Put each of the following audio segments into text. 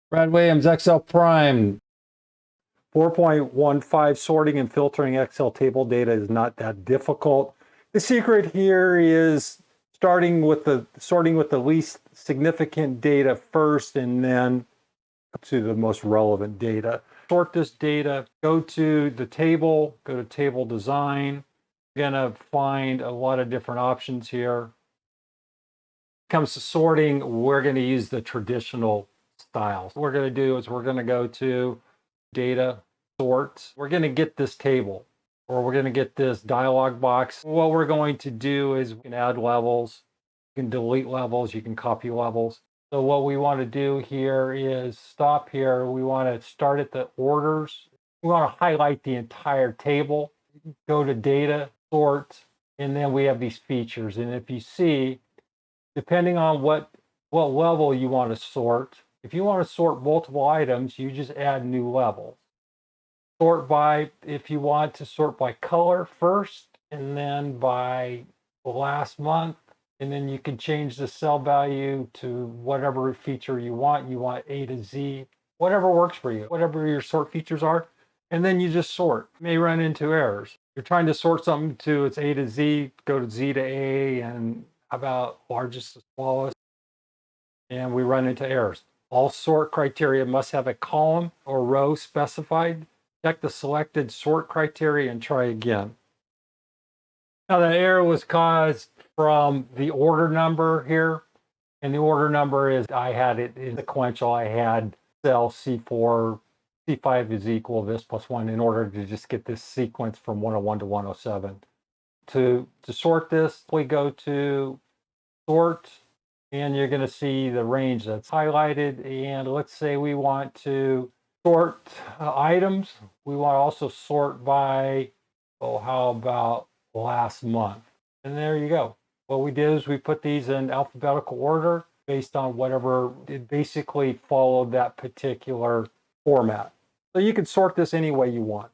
Brad Williams, Excel Prime. 4.15, sorting and filtering Excel table data is not that difficult. The secret here is sorting with the least significant data first and then to the most relevant data. Sort this data, go to the table, go to table design. You're gonna find a lot of different options here. When it comes to sorting, we're gonna use the traditional styles. What we're gonna do is we're gonna go to data, sort. We're going to get this table, or we're going to get this dialog box. What we're going to do is we can add levels, you can delete levels, you can copy levels. So what we want to do here is stop here. We want to start at the orders. We want to highlight the entire table, go to data, sort, and then we have these features. And if you see, depending on what level you want to sort, if you want to sort multiple items, you just add new levels. Sort by, if you want to sort by color first, and then by last month, and then you can change the cell value to whatever feature you want. You want A to Z, whatever works for you, whatever your sort features are, and then you just sort. You may run into errors. You're trying to sort something to its A to Z, go to Z to A, and how about largest to smallest? And we run into errors. All sort criteria must have a column or row specified. Check the selected sort criteria and try again. Now the error was caused from the order number here. And the order number is, I had it in sequential. I had cell C4, C5 is equal this plus 1 in order to just get this sequence from 101 to 107. To sort this, we go to sort, and you're going to see the range that's highlighted. And let's say we want to sort items. We want to also sort by, oh, how about last month? And there you go. What we did is we put these in alphabetical order based on whatever, it basically followed that particular format. So you can sort this any way you want.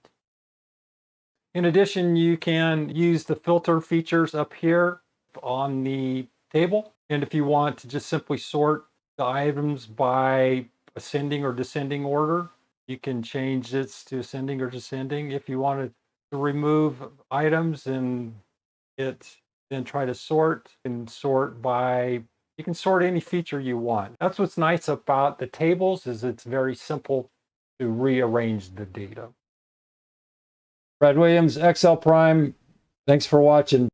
In addition, you can use the filter features up here on the table. And if you want to just simply sort the items by ascending or descending order, you can change this to ascending or descending. If you wanted to remove items and then try to sort and sort by, you can sort any feature you want. That's what's nice about the tables, is it's very simple to rearrange the data. Brad Williams, Excel Prime. Thanks for watching.